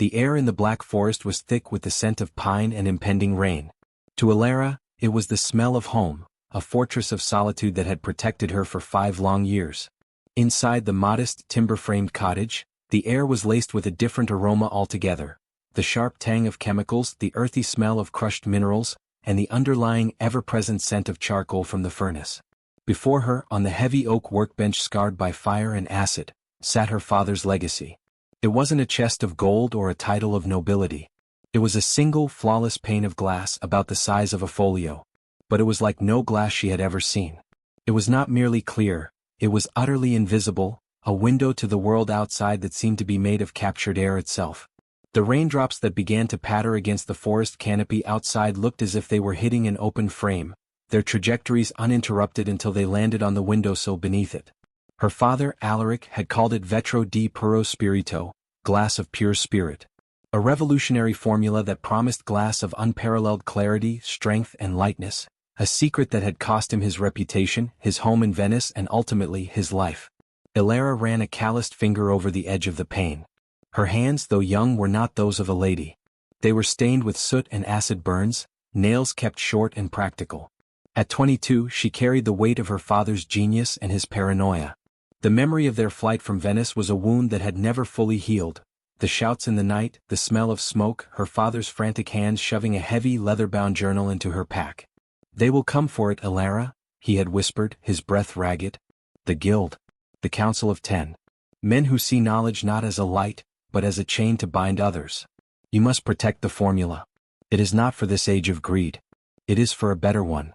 The air in the Black Forest was thick with the scent of pine and impending rain. To Elara, it was the smell of home, a fortress of solitude that had protected her for 5 long years. Inside the modest, timber-framed cottage, the air was laced with a different aroma altogether. The sharp tang of chemicals, the earthy smell of crushed minerals, and the underlying ever-present scent of charcoal from the furnace. Before her, on the heavy oak workbench scarred by fire and acid, sat her father's legacy. It wasn't a chest of gold or a title of nobility. It was a single, flawless pane of glass about the size of a folio. But it was like no glass she had ever seen. It was not merely clear, it was utterly invisible, a window to the world outside that seemed to be made of captured air itself. The raindrops that began to patter against the forest canopy outside looked as if they were hitting an open frame, their trajectories uninterrupted until they landed on the windowsill beneath it. Her father, Alaric, had called it Vetro di Puro Spirito, glass of pure spirit. A revolutionary formula that promised glass of unparalleled clarity, strength, and lightness, a secret that had cost him his reputation, his home in Venice, and ultimately his life. Elara ran a calloused finger over the edge of the pane. Her hands, though young, were not those of a lady. They were stained with soot and acid burns, nails kept short and practical. At 22, she carried the weight of her father's genius and his paranoia. The memory of their flight from Venice was a wound that had never fully healed. The shouts in the night, the smell of smoke, her father's frantic hands shoving a heavy leather-bound journal into her pack. "They will come for it, Elara," he had whispered, his breath ragged. "The Guild. The Council of 10. Men who see knowledge not as a light, but as a chain to bind others. You must protect the formula. It is not for this age of greed. It is for a better one."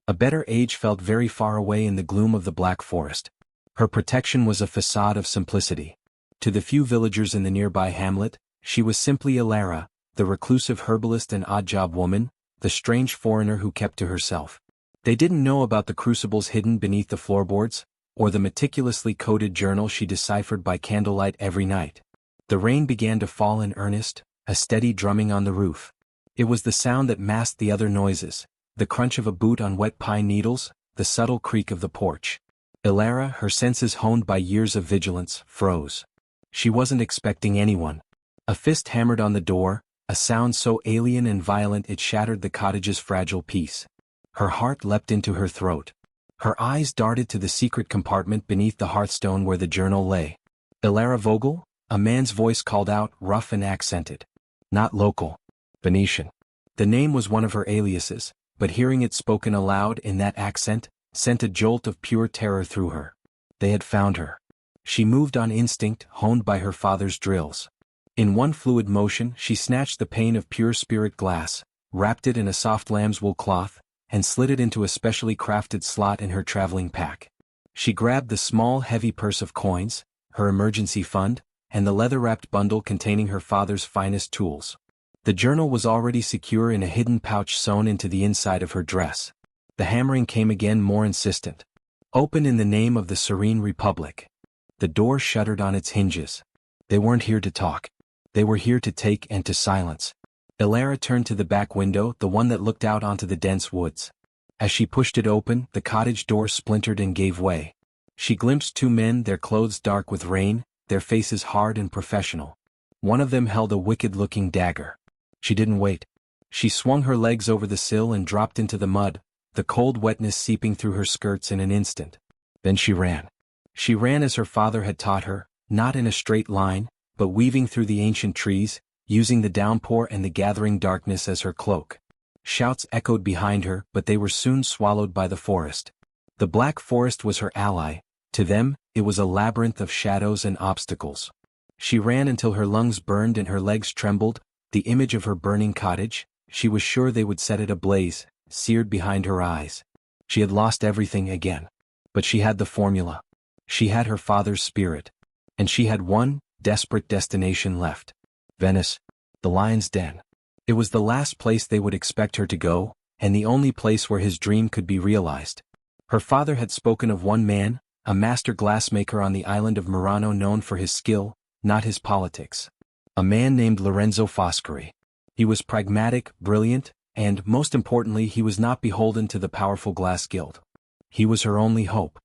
A better age felt very far away in the gloom of the Black Forest. Her protection was a facade of simplicity. To the few villagers in the nearby hamlet, she was simply Elara, the reclusive herbalist and odd-job woman, the strange foreigner who kept to herself. They didn't know about the crucibles hidden beneath the floorboards, or the meticulously coded journal she deciphered by candlelight every night. The rain began to fall in earnest, a steady drumming on the roof. It was the sound that masked the other noises, the crunch of a boot on wet pine needles, the subtle creak of the porch. Elara, her senses honed by years of vigilance, froze. She wasn't expecting anyone. A fist hammered on the door, a sound so alien and violent it shattered the cottage's fragile peace. Her heart leapt into her throat. Her eyes darted to the secret compartment beneath the hearthstone where the journal lay. "Elara Vogel?" A man's voice called out, rough and accented. "Not local. Venetian." The name was one of her aliases, but hearing it spoken aloud in that accent sent a jolt of pure terror through her. They had found her. She moved on instinct, honed by her father's drills. In one fluid motion she snatched the pane of pure spirit glass, wrapped it in a soft lambswool cloth, and slid it into a specially crafted slot in her traveling pack. She grabbed the small heavy purse of coins, her emergency fund, and the leather-wrapped bundle containing her father's finest tools. The journal was already secure in a hidden pouch sewn into the inside of her dress. The hammering came again, more insistent. "Open in the name of the Serene Republic." The door shuddered on its hinges. They weren't here to talk. They were here to take and to silence. Elara turned to the back window, the one that looked out onto the dense woods. As she pushed it open, the cottage door splintered and gave way. She glimpsed 2 men, their clothes dark with rain, their faces hard and professional. One of them held a wicked-looking dagger. She didn't wait. She swung her legs over the sill and dropped into the mud, the cold wetness seeping through her skirts in an instant. Then she ran. She ran as her father had taught her, not in a straight line, but weaving through the ancient trees, using the downpour and the gathering darkness as her cloak. Shouts echoed behind her, but they were soon swallowed by the forest. The Black Forest was her ally. To them, it was a labyrinth of shadows and obstacles. She ran until her lungs burned and her legs trembled, the image of her burning cottage, she was sure they would set it ablaze, seared behind her eyes. She had lost everything again. But she had the formula. She had her father's spirit. And she had one desperate destination left. Venice. The Lion's Den. It was the last place they would expect her to go, and the only place where his dream could be realized. Her father had spoken of one man, a master glassmaker on the island of Murano known for his skill, not his politics. A man named Lorenzo Foscari. He was pragmatic, brilliant, and, most importantly, he was not beholden to the powerful glass guild. He was her only hope.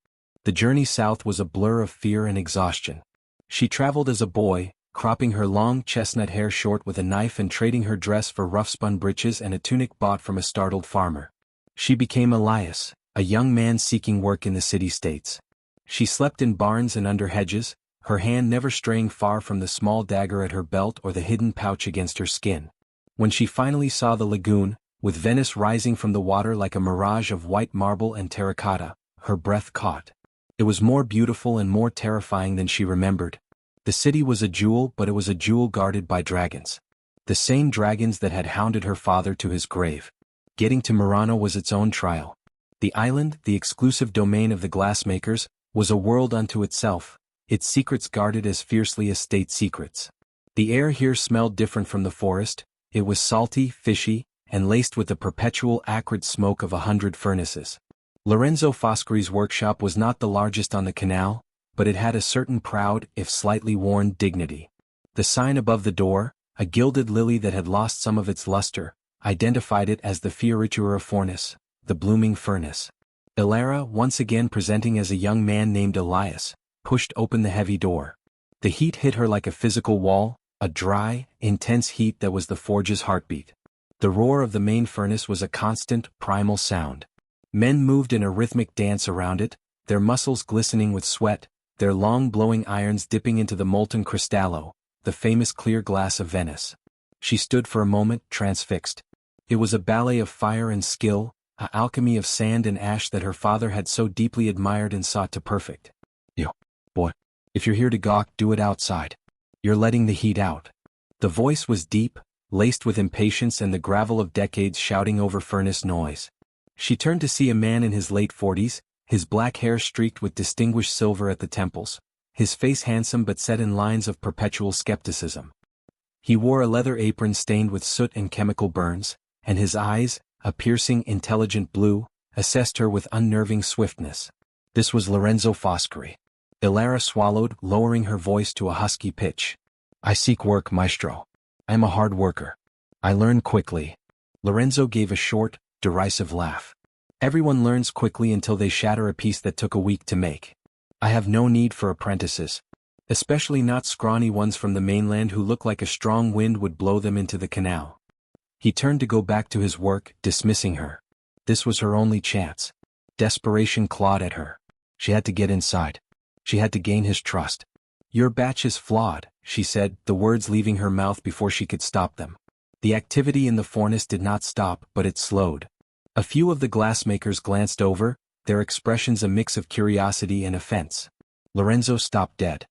The journey south was a blur of fear and exhaustion. She traveled as a boy, cropping her long chestnut hair short with a knife and trading her dress for rough-spun breeches and a tunic bought from a startled farmer. She became Elias, a young man seeking work in the city-states. She slept in barns and under hedges, her hand never straying far from the small dagger at her belt or the hidden pouch against her skin. When she finally saw the lagoon, with Venice rising from the water like a mirage of white marble and terracotta, her breath caught. It was more beautiful and more terrifying than she remembered. The city was a jewel, but it was a jewel guarded by dragons. The same dragons that had hounded her father to his grave. Getting to Murano was its own trial. The island, the exclusive domain of the glassmakers, was a world unto itself, its secrets guarded as fiercely as state secrets. The air here smelled different from the forest. It was salty, fishy, and laced with the perpetual acrid smoke of 100 furnaces. Lorenzo Foscari's workshop was not the largest on the canal, but it had a certain proud, if slightly worn, dignity. The sign above the door, a gilded lily that had lost some of its luster, identified it as the Fioritura Fornis, the blooming furnace. Elara, once again presenting as a young man named Elias, pushed open the heavy door. The heat hit her like a physical wall, a dry, intense heat that was the forge's heartbeat. The roar of the main furnace was a constant, primal sound. Men moved in a rhythmic dance around it, their muscles glistening with sweat, their long blowing irons dipping into the molten cristallo, the famous clear glass of Venice. She stood for a moment, transfixed. It was a ballet of fire and skill, an alchemy of sand and ash that her father had so deeply admired and sought to perfect. "You, boy, if you're here to gawk, do it outside. You're letting the heat out." The voice was deep, laced with impatience and the gravel of decades shouting over furnace noise. She turned to see a man in his late 40s, his black hair streaked with distinguished silver at the temples, his face handsome but set in lines of perpetual skepticism. He wore a leather apron stained with soot and chemical burns, and his eyes, a piercing, intelligent blue, assessed her with unnerving swiftness. This was Lorenzo Foscari. Elara swallowed, lowering her voice to a husky pitch. "I seek work, Maestro. I am a hard worker. I learn quickly." Lorenzo gave a short, derisive laugh. "Everyone learns quickly until they shatter a piece that took a week to make. I have no need for apprentices. Especially not scrawny ones from the mainland who look like a strong wind would blow them into the canal." He turned to go back to his work, dismissing her. This was her only chance. Desperation clawed at her. She had to get inside. She had to gain his trust. "Your batch is flawed," she said, the words leaving her mouth before she could stop them. The activity in the furnace did not stop, but it slowed. A few of the glassmakers glanced over, their expressions a mix of curiosity and offense. Lorenzo stopped dead.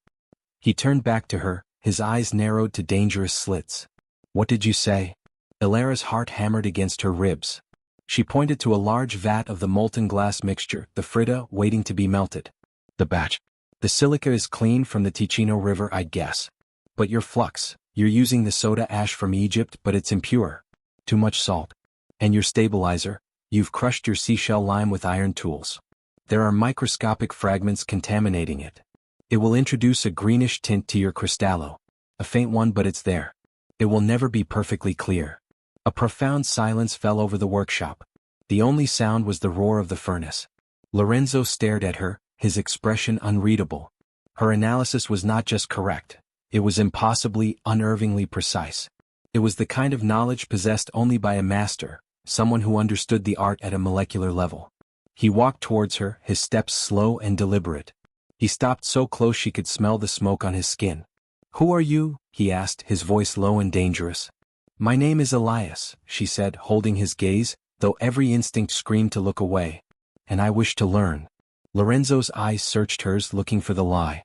He turned back to her, his eyes narrowed to dangerous slits. "What did you say?" Elara's heart hammered against her ribs. She pointed to a large vat of the molten glass mixture, the Frida, waiting to be melted. "The batch. The silica is clean from the Ticino River, I'd guess. But your flux, you're using the soda ash from Egypt, but it's impure. Too much salt. And your stabilizer, you've crushed your seashell lime with iron tools. There are microscopic fragments contaminating it. It will introduce a greenish tint to your cristallo. A faint one, but it's there. It will never be perfectly clear." A profound silence fell over the workshop. The only sound was the roar of the furnace. Lorenzo stared at her, his expression unreadable. Her analysis was not just correct. It was impossibly, unnervingly precise. It was the kind of knowledge possessed only by a master, someone who understood the art at a molecular level. He walked towards her, his steps slow and deliberate. He stopped so close she could smell the smoke on his skin. "Who are you?" he asked, his voice low and dangerous. "My name is Elias," she said, holding his gaze, though every instinct screamed to look away. "And I wish to learn." Lorenzo's eyes searched hers, looking for the lie.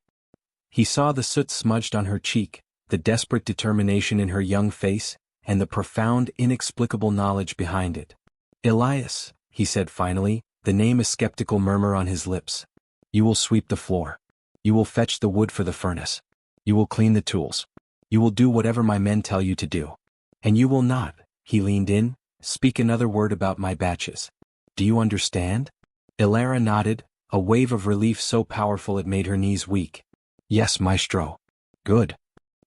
He saw the soot smudged on her cheek, the desperate determination in her young face, and the profound, inexplicable knowledge behind it. "Elias," he said finally, the name a skeptical murmur on his lips. "You will sweep the floor. You will fetch the wood for the furnace. You will clean the tools. You will do whatever my men tell you to do. And you will not," he leaned in, "speak another word about my batches. Do you understand?" Elara nodded, a wave of relief so powerful it made her knees weak. "Yes, Maestro." "Good."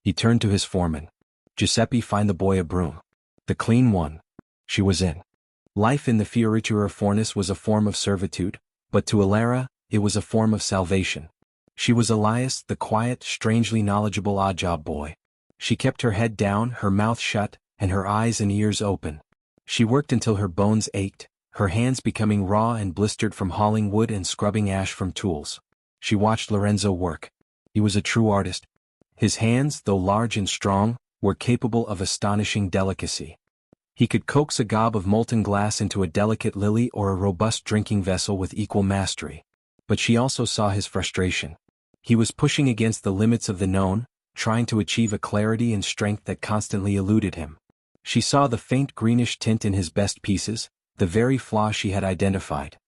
He turned to his foreman. "Giuseppe, find the boy a broom. The clean one." She was in. Life in the Fioritura Fornis was a form of servitude, but to Elara, it was a form of salvation. She was Elias, the quiet, strangely knowledgeable odd-job boy, She kept her head down, her mouth shut, and her eyes and ears open. She worked until her bones ached, her hands becoming raw and blistered from hauling wood and scrubbing ash from tools. She watched Lorenzo work. He was a true artist. His hands, though large and strong, were capable of astonishing delicacy. He could coax a gob of molten glass into a delicate lily or a robust drinking vessel with equal mastery. But she also saw his frustration. He was pushing against the limits of the known, trying to achieve a clarity and strength that constantly eluded him. She saw the faint greenish tint in his best pieces, the very flaw she had identified.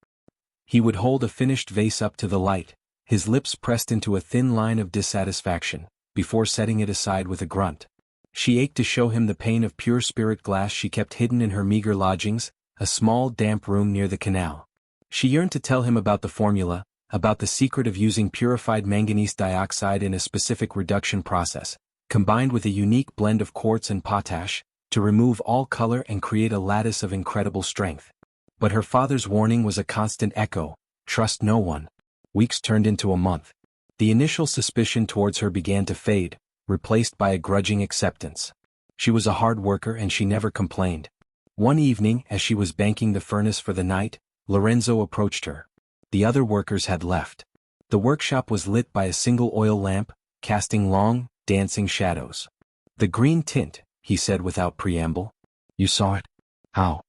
He would hold a finished vase up to the light, his lips pressed into a thin line of dissatisfaction, before setting it aside with a grunt. She ached to show him the pain of pure spirit glass she kept hidden in her meager lodgings, a small damp room near the canal. She yearned to tell him about the formula, about the secret of using purified manganese dioxide in a specific reduction process, combined with a unique blend of quartz and potash, to remove all color and create a lattice of incredible strength. But her father's warning was a constant echo: trust no one. Weeks turned into a month. The initial suspicion towards her began to fade, replaced by a grudging acceptance. She was a hard worker and she never complained. One evening, as she was banking the furnace for the night, Lorenzo approached her. The other workers had left. The workshop was lit by a single oil lamp, casting long, dancing shadows. "The green tint," he said without preamble. "You saw it?" "How?"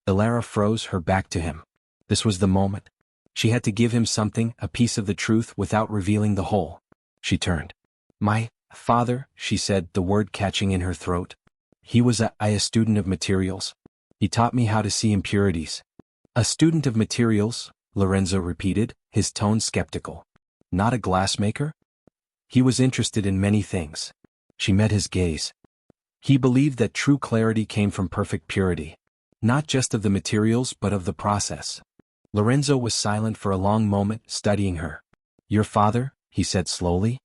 Elara froze, her back to him. This was the moment. She had to give him something, a piece of the truth, without revealing the whole. She turned. "My father," she said, the word catching in her throat. "He was a student of materials. He taught me how to see impurities." "A student of materials?" Lorenzo repeated, his tone skeptical. "Not a glassmaker?" "He was interested in many things." She met his gaze. He believed that true clarity came from perfect purity. Not just of the materials but of the process. Lorenzo was silent for a long moment, studying her. "Your father," he said slowly.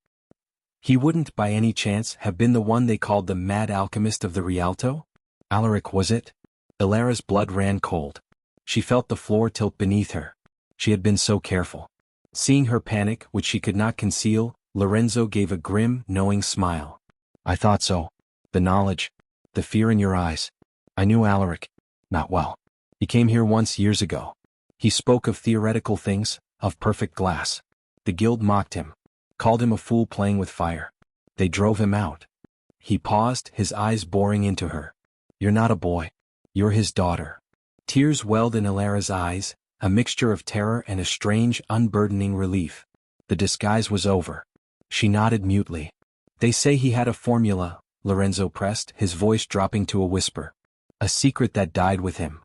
"He wouldn't, by any chance, have been the one they called the mad alchemist of the Rialto?" "Alaric, was it?" Elara's blood ran cold. She felt the floor tilt beneath her. She had been so careful. Seeing her panic, which she could not conceal, Lorenzo gave a grim, knowing smile. "I thought so. The knowledge, the fear in your eyes. I knew Alaric. Not well. He came here once years ago. He spoke of theoretical things, of perfect glass. The guild mocked him, called him a fool playing with fire. They drove him out." He paused, his eyes boring into her. "You're not a boy. You're his daughter." Tears welled in Elara's eyes, a mixture of terror and a strange, unburdening relief. The disguise was over. She nodded mutely. "They say he had a formula," Lorenzo pressed, his voice dropping to a whisper. "A secret that died with him."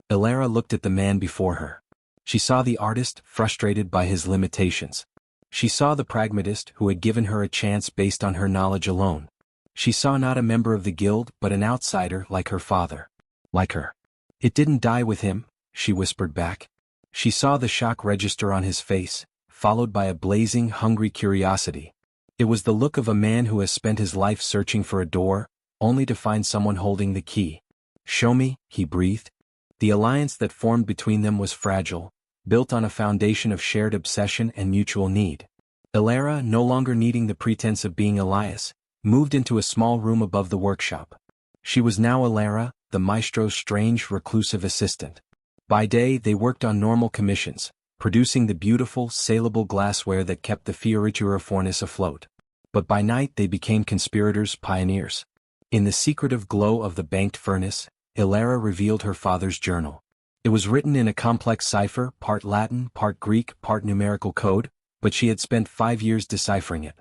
Elara looked at the man before her. She saw the artist, frustrated by his limitations. She saw the pragmatist who had given her a chance based on her knowledge alone. She saw not a member of the guild but an outsider like her father. Like her. "It didn't die with him," she whispered back. She saw the shock register on his face, followed by a blazing, hungry curiosity. It was the look of a man who has spent his life searching for a door, only to find someone holding the key. "Show me," he breathed. The alliance that formed between them was fragile, built on a foundation of shared obsession and mutual need. Elara, no longer needing the pretense of being Elias, moved into a small room above the workshop. She was now Elara, the Maestro's strange, reclusive assistant. By day they worked on normal commissions, producing the beautiful, saleable glassware that kept the fioritura afloat. But by night they became conspirators, pioneers. In the secretive glow of the banked furnace, Elara revealed her father's journal. It was written in a complex cipher, part Latin, part Greek, part numerical code, but she had spent 5 years deciphering it.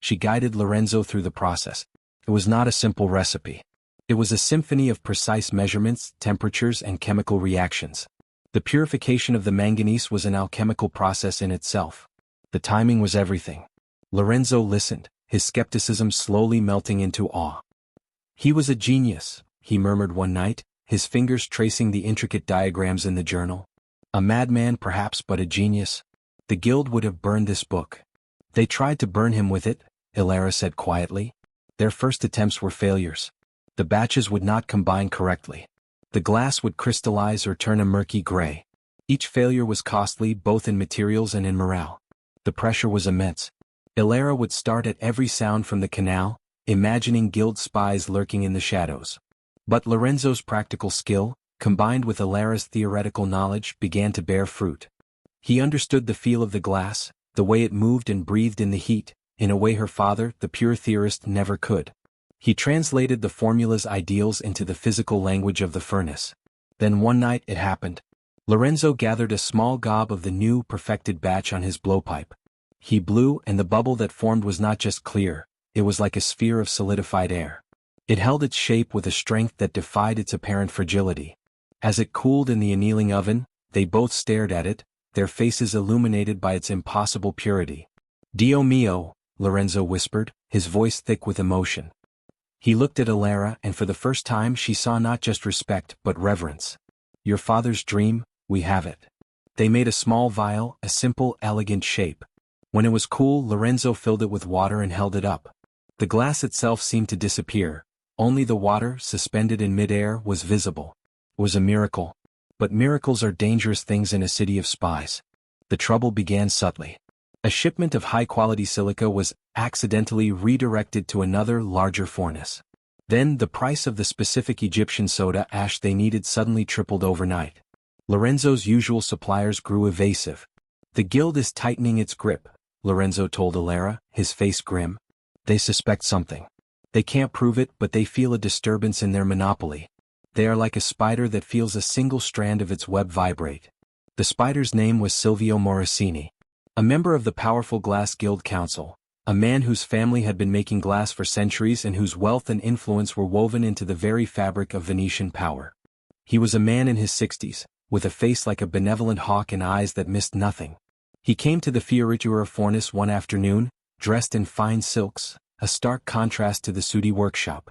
She guided Lorenzo through the process. It was not a simple recipe. It was a symphony of precise measurements, temperatures, and chemical reactions. The purification of the manganese was an alchemical process in itself. The timing was everything. Lorenzo listened, his skepticism slowly melting into awe. "He was a genius," he murmured one night, his fingers tracing the intricate diagrams in the journal. "A madman perhaps, but a genius. The guild would have burned this book." "They tried to burn him with it," Elara said quietly. "Their first attempts were failures. The batches would not combine correctly. The glass would crystallize or turn a murky gray. Each failure was costly both in materials and in morale. The pressure was immense. Elara would start at every sound from the canal, imagining guild spies lurking in the shadows. But Lorenzo's practical skill, combined with Elara's theoretical knowledge, began to bear fruit. He understood the feel of the glass, the way it moved and breathed in the heat, in a way her father, the pure theorist, never could. He translated the formula's ideals into the physical language of the furnace. Then one night it happened. Lorenzo gathered a small gob of the new, perfected batch on his blowpipe. He blew, and the bubble that formed was not just clear, it was like a sphere of solidified air. It held its shape with a strength that defied its apparent fragility. As it cooled in the annealing oven, they both stared at it, their faces illuminated by its impossible purity. "Dio mio," Lorenzo whispered, his voice thick with emotion. He looked at Elara, and for the first time she saw not just respect but reverence. "Your father's dream, we have it." They made a small vial, a simple, elegant shape. When it was cool, Lorenzo filled it with water and held it up. The glass itself seemed to disappear. Only the water, suspended in midair, was visible. It was a miracle. But miracles are dangerous things in a city of spies. The trouble began subtly. A shipment of high-quality silica was accidentally redirected to another, larger furnace. Then the price of the specific Egyptian soda ash they needed suddenly tripled overnight. Lorenzo's usual suppliers grew evasive. "The guild is tightening its grip," Lorenzo told Elara, his face grim. "They suspect something. They can't prove it, but they feel a disturbance in their monopoly. They are like a spider that feels a single strand of its web vibrate." The spider's name was Silvio Morosini, a member of the powerful Glass Guild Council, a man whose family had been making glass for centuries and whose wealth and influence were woven into the very fabric of Venetian power. He was a man in his 60s, with a face like a benevolent hawk and eyes that missed nothing. He came to the Fioritura furnace one afternoon, dressed in fine silks, a stark contrast to the sooty workshop.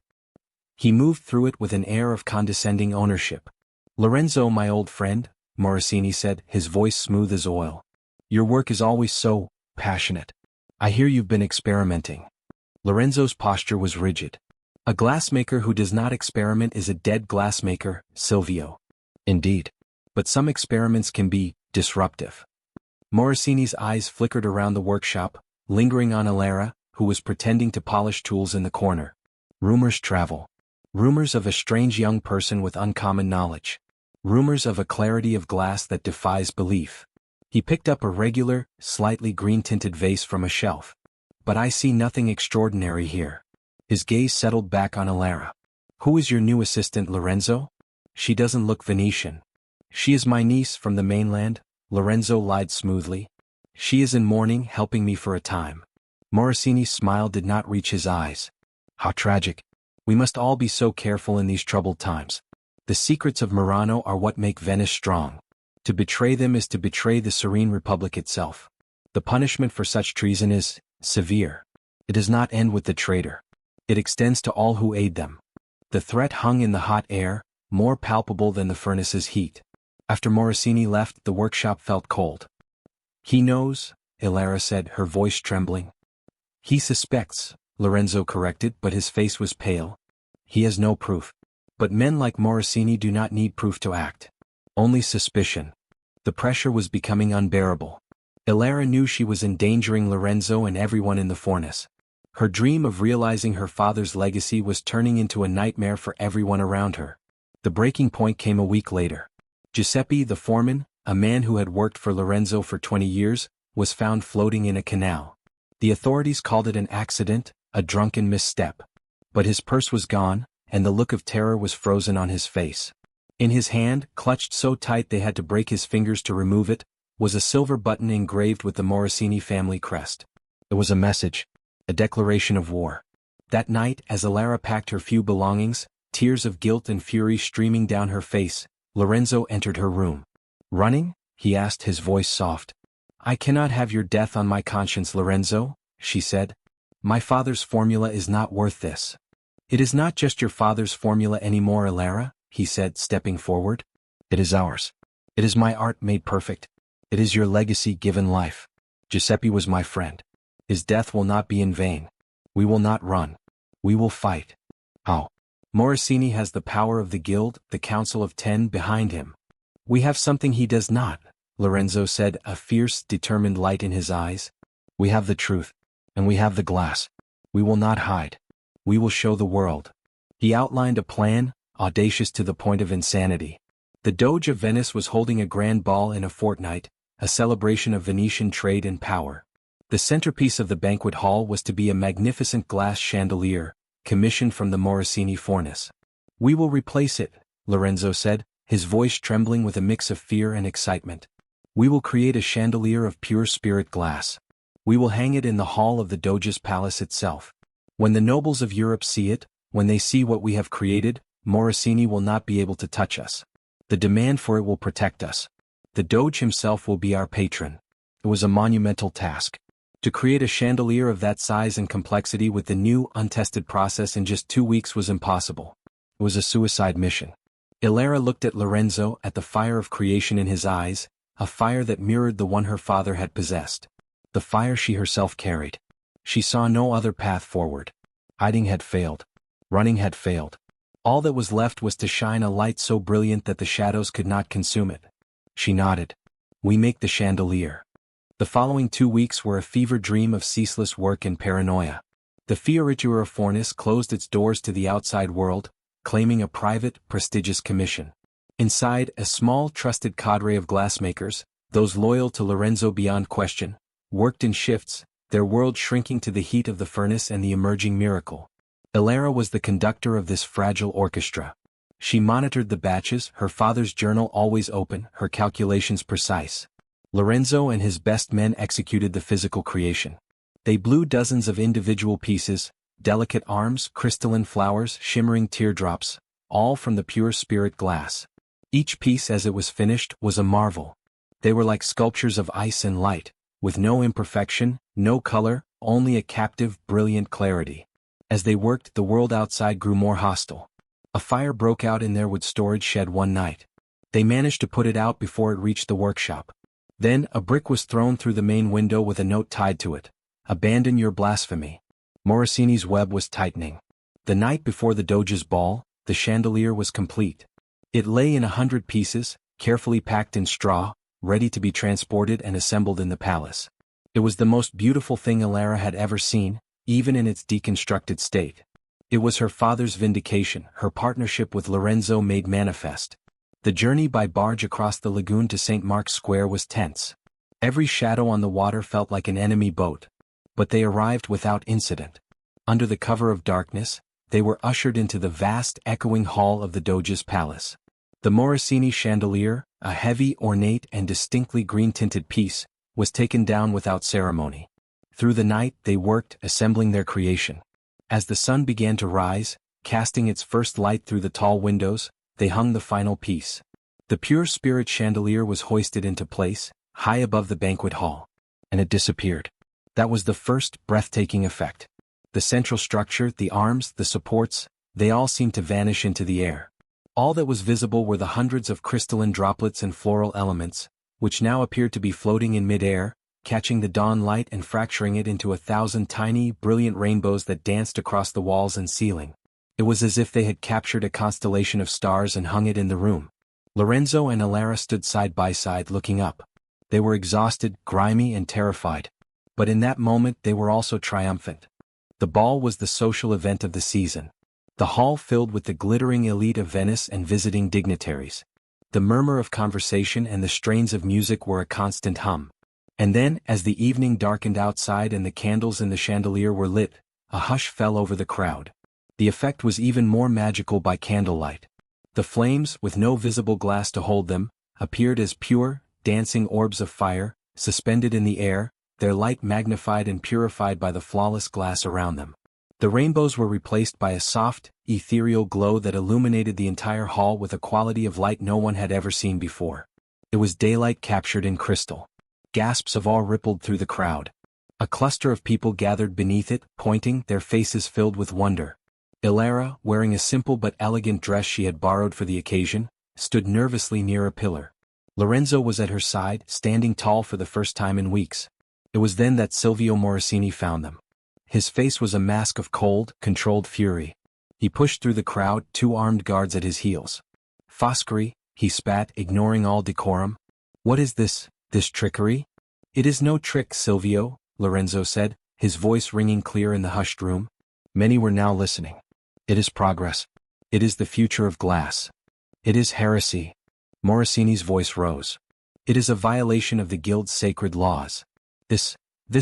He moved through it with an air of condescending ownership. "Lorenzo, my old friend," Morosini said, his voice smooth as oil. "Your work is always so passionate. I hear you've been experimenting." Lorenzo's posture was rigid. "A glassmaker who does not experiment is a dead glassmaker, Silvio." "Indeed. But some experiments can be disruptive." Morosini's eyes flickered around the workshop, lingering on Elara, who was pretending to polish tools in the corner. "Rumors travel. Rumors of a strange young person with uncommon knowledge. Rumors of a clarity of glass that defies belief." He picked up a regular, slightly green-tinted vase from a shelf. "But I see nothing extraordinary here." His gaze settled back on Elara. "Who is your new assistant, Lorenzo?" "She doesn't look Venetian." "She is my niece from the mainland," Lorenzo lied smoothly. "She is in mourning, helping me for a time." Morosini's smile did not reach his eyes. "How tragic. We must all be so careful in these troubled times. The secrets of Murano are what make Venice strong. To betray them is to betray the serene republic itself. The punishment for such treason is severe. It does not end with the traitor. It extends to all who aid them." The threat hung in the hot air, more palpable than the furnace's heat. After Morosini left, the workshop felt cold. "He knows," Elara said, her voice trembling. "He suspects," Lorenzo corrected, but his face was pale. "He has no proof. But men like Morosini do not need proof to act. Only suspicion." The pressure was becoming unbearable. Elara knew she was endangering Lorenzo and everyone in the furnace. Her dream of realizing her father's legacy was turning into a nightmare for everyone around her. The breaking point came a week later. Giuseppe, the foreman, a man who had worked for Lorenzo for 20 years, was found floating in a canal. The authorities called it an accident, a drunken misstep. But his purse was gone, and the look of terror was frozen on his face. In his hand, clutched so tight they had to break his fingers to remove it, was a silver button engraved with the Morosini family crest. It was a message, a declaration of war. That night, as Elara packed her few belongings, tears of guilt and fury streaming down her face, Lorenzo entered her room. "Running?" he asked, his voice soft. "I cannot have your death on my conscience, Lorenzo," she said. "My father's formula is not worth this." "It is not just your father's formula anymore, Elara," he said, stepping forward. "It is ours. It is my art made perfect. It is your legacy given life. Giuseppe was my friend. His death will not be in vain. We will not run. We will fight." "How?" "Morosini has the power of the guild, the Council of 10 behind him. We have something he does not," Lorenzo said, a fierce, determined light in his eyes. "We have the truth. And we have the glass. We will not hide. We will show the world. He outlined a plan, audacious to the point of insanity. The Doge of Venice was holding a grand ball in a fortnight, a celebration of Venetian trade and power. The centerpiece of the banquet hall was to be a magnificent glass chandelier, commissioned from the Morosini furnace. "We will replace it," Lorenzo said, his voice trembling with a mix of fear and excitement. "We will create a chandelier of pure spirit glass. We will hang it in the hall of the Doge's palace itself. When the nobles of Europe see it, when they see what we have created, Morosini will not be able to touch us. The demand for it will protect us. The Doge himself will be our patron." It was a monumental task. To create a chandelier of that size and complexity with the new, untested process in just 2 weeks was impossible. It was a suicide mission. Elara looked at Lorenzo, at the fire of creation in his eyes, a fire that mirrored the one her father had possessed. The fire she herself carried. She saw no other path forward. Hiding had failed. Running had failed. All that was left was to shine a light so brilliant that the shadows could not consume it. She nodded. "We make the chandelier." The following 2 weeks were a fever dream of ceaseless work and paranoia. The Fioritura furnace closed its doors to the outside world, claiming a private, prestigious commission. Inside, a small, trusted cadre of glassmakers, those loyal to Lorenzo beyond question, worked in shifts, their world shrinking to the heat of the furnace and the emerging miracle. Elara was the conductor of this fragile orchestra. She monitored the batches, her father's journal always open, her calculations precise. Lorenzo and his best men executed the physical creation. They blew dozens of individual pieces, delicate arms, crystalline flowers, shimmering teardrops, all from the pure spirit glass. Each piece as it was finished was a marvel. They were like sculptures of ice and light, with no imperfection, no color, only a captive, brilliant clarity. As they worked, the world outside grew more hostile. A fire broke out in their wood storage shed one night. They managed to put it out before it reached the workshop. Then, a brick was thrown through the main window with a note tied to it. "Abandon your blasphemy." Morosini's web was tightening. The night before the Doge's ball, the chandelier was complete. It lay in 100 pieces, carefully packed in straw, ready to be transported and assembled in the palace. It was the most beautiful thing Elara had ever seen, even in its deconstructed state. It was her father's vindication, her partnership with Lorenzo made manifest. The journey by barge across the lagoon to St. Mark's Square was tense. Every shadow on the water felt like an enemy boat. But they arrived without incident. Under the cover of darkness, they were ushered into the vast, echoing hall of the Doge's palace. The Morosini chandelier, a heavy, ornate and distinctly green-tinted piece, was taken down without ceremony. Through the night they worked, assembling their creation. As the sun began to rise, casting its first light through the tall windows, they hung the final piece. The pure spirit chandelier was hoisted into place, high above the banquet hall. And it disappeared. That was the first, breathtaking effect. The central structure, the arms, the supports, they all seemed to vanish into the air. All that was visible were the hundreds of crystalline droplets and floral elements, which now appeared to be floating in mid-air, catching the dawn light and fracturing it into 1,000 tiny, brilliant rainbows that danced across the walls and ceiling. It was as if they had captured a constellation of stars and hung it in the room. Lorenzo and Elara stood side by side looking up. They were exhausted, grimy and terrified. But in that moment they were also triumphant. The ball was the social event of the season. The hall filled with the glittering elite of Venice and visiting dignitaries. The murmur of conversation and the strains of music were a constant hum. And then, as the evening darkened outside and the candles in the chandelier were lit, a hush fell over the crowd. The effect was even more magical by candlelight. The flames, with no visible glass to hold them, appeared as pure, dancing orbs of fire, suspended in the air, their light magnified and purified by the flawless glass around them. The rainbows were replaced by a soft, ethereal glow that illuminated the entire hall with a quality of light no one had ever seen before. It was daylight captured in crystal. Gasps of awe rippled through the crowd. A cluster of people gathered beneath it, pointing, their faces filled with wonder. Elara, wearing a simple but elegant dress she had borrowed for the occasion, stood nervously near a pillar. Lorenzo was at her side, standing tall for the first time in weeks. It was then that Silvio Morosini found them. His face was a mask of cold, controlled fury. He pushed through the crowd, 2 armed guards at his heels. "Foscari," he spat, ignoring all decorum. "What is this trickery?" "It is no trick, Silvio," Lorenzo said, his voice ringing clear in the hushed room. Many were now listening. It is progress. It is the future of glass. It is heresy. Morosini's voice rose. It is a violation of the guild's sacred laws. This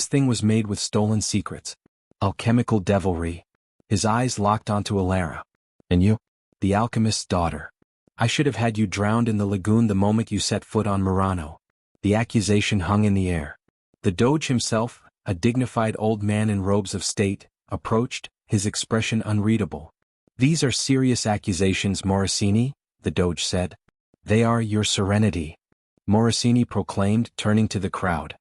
thing was made with stolen secrets. Alchemical devilry. His eyes locked onto Elara. And you? The alchemist's daughter. I should have had you drowned in the lagoon the moment you set foot on Murano. The accusation hung in the air. The Doge himself, a dignified old man in robes of state, approached, his expression unreadable. These are serious accusations, Morosini, the Doge said. They are your serenity. Morosini proclaimed, turning to the crowd.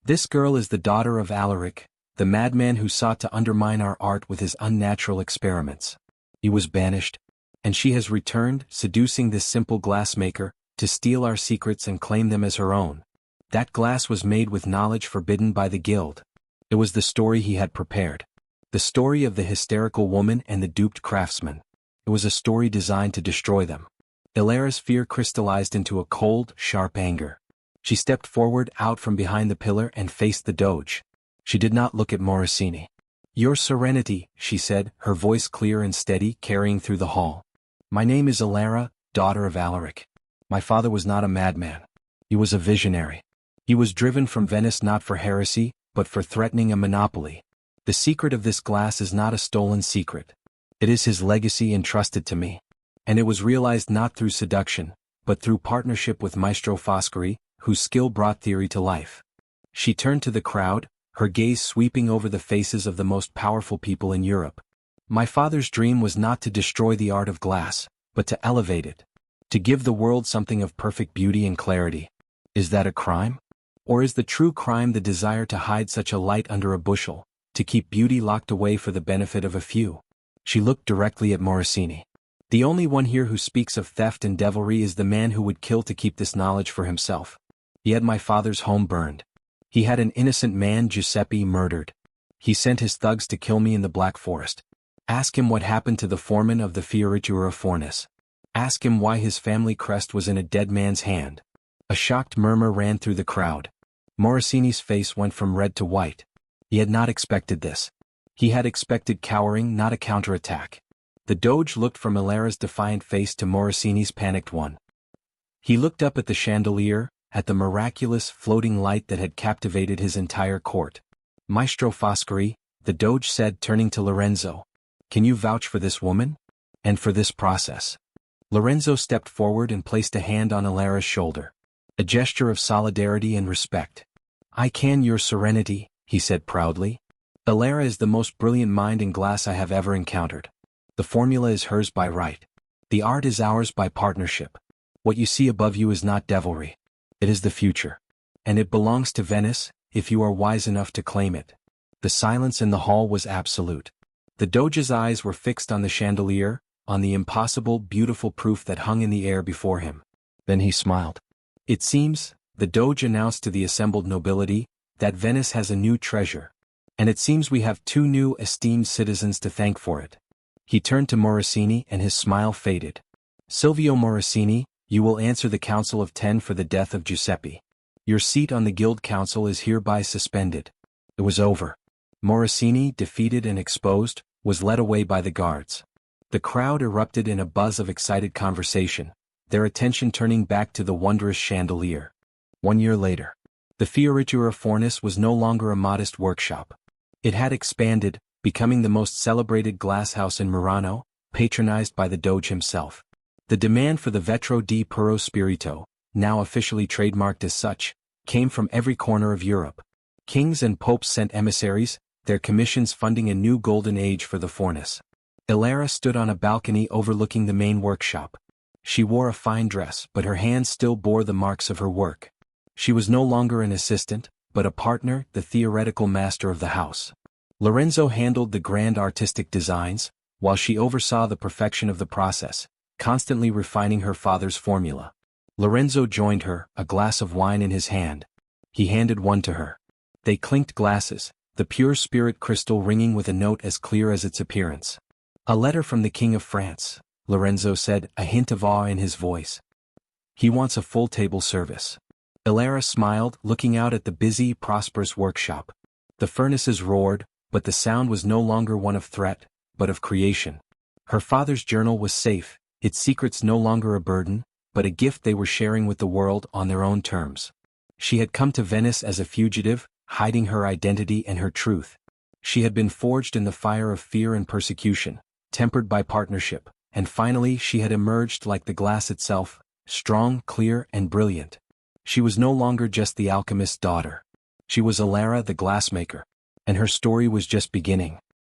This girl is the daughter of Alaric, the madman who sought to undermine our art with his unnatural experiments. He was banished, and she has returned, seducing this simple glassmaker, to steal our secrets and claim them as her own. That glass was made with knowledge forbidden by the guild. It was the story he had prepared. The story of the hysterical woman and the duped craftsman. It was a story designed to destroy them. Elara's fear crystallized into a cold, sharp anger. She stepped forward out from behind the pillar and faced the Doge. She did not look at Morosini. Your serenity, she said, her voice clear and steady, carrying through the hall. My name is Elara, daughter of Alaric. My father was not a madman. He was a visionary. He was driven from Venice not for heresy, but for threatening a monopoly. The secret of this glass is not a stolen secret. It is his legacy entrusted to me. And it was realized not through seduction, but through partnership with Maestro Foscari, whose skill brought theory to life. She turned to the crowd, her gaze sweeping over the faces of the most powerful people in Europe. My father's dream was not to destroy the art of glass, but to elevate it. To give the world something of perfect beauty and clarity. Is that a crime? Or is the true crime the desire to hide such a light under a bushel, to keep beauty locked away for the benefit of a few? She looked directly at Morosini. The only one here who speaks of theft and devilry is the man who would kill to keep this knowledge for himself. He had my father's home burned. He had an innocent man, Giuseppe, murdered. He sent his thugs to kill me in the Black Forest. Ask him what happened to the foreman of the Fioritura Fornace. Ask him why his family crest was in a dead man's hand. A shocked murmur ran through the crowd. Morosini's face went from red to white. He had not expected this. He had expected cowering, not a counterattack. The Doge looked from Elara's defiant face to Morosini's panicked one. He looked up at the chandelier, at the miraculous floating light that had captivated his entire court. Maestro Foscari, the Doge said, turning to Lorenzo. Can you vouch for this woman? And for this process? Lorenzo stepped forward and placed a hand on Elara's shoulder. A gesture of solidarity and respect. I can, your serenity, he said proudly. Elara is the most brilliant mind in glass I have ever encountered. The formula is hers by right. The art is ours by partnership. What you see above you is not devilry. It is the future. And it belongs to Venice, if you are wise enough to claim it. The silence in the hall was absolute. The Doge's eyes were fixed on the chandelier, on the impossible, beautiful proof that hung in the air before him. Then he smiled. It seems, the Doge announced to the assembled nobility, that Venice has a new treasure. And it seems we have two new esteemed citizens to thank for it. He turned to Morosini and his smile faded. Silvio Morosini, you will answer the Council of 10 for the death of Giuseppe. Your seat on the Guild Council is hereby suspended. It was over. Morosini, defeated and exposed, was led away by the guards. The crowd erupted in a buzz of excited conversation, their attention turning back to the wondrous chandelier. 1 year later, the Fioritura Fornace was no longer a modest workshop. It had expanded, becoming the most celebrated glasshouse in Murano, patronized by the Doge himself. The demand for the Vetro di Puro Spirito, now officially trademarked as such, came from every corner of Europe. Kings and popes sent emissaries, their commissions funding a new golden age for the Fornace. Elara stood on a balcony overlooking the main workshop. She wore a fine dress, but her hands still bore the marks of her work. She was no longer an assistant, but a partner, the theoretical master of the house. Lorenzo handled the grand artistic designs, while she oversaw the perfection of the process, constantly refining her father's formula. Lorenzo joined her, a glass of wine in his hand. He handed one to her. They clinked glasses, the pure spirit crystal ringing with a note as clear as its appearance. A letter from the King of France, Lorenzo said, a hint of awe in his voice. He wants a full table service. Elara smiled, looking out at the busy, prosperous workshop. The furnaces roared, but the sound was no longer one of threat, but of creation. Her father's journal was safe, its secrets no longer a burden, but a gift they were sharing with the world on their own terms. She had come to Venice as a fugitive, hiding her identity and her truth. She had been forged in the fire of fear and persecution, tempered by partnership, and finally she had emerged like the glass itself, strong, clear, and brilliant. She was no longer just the alchemist's daughter. She was Elara the glassmaker. And her story was just beginning.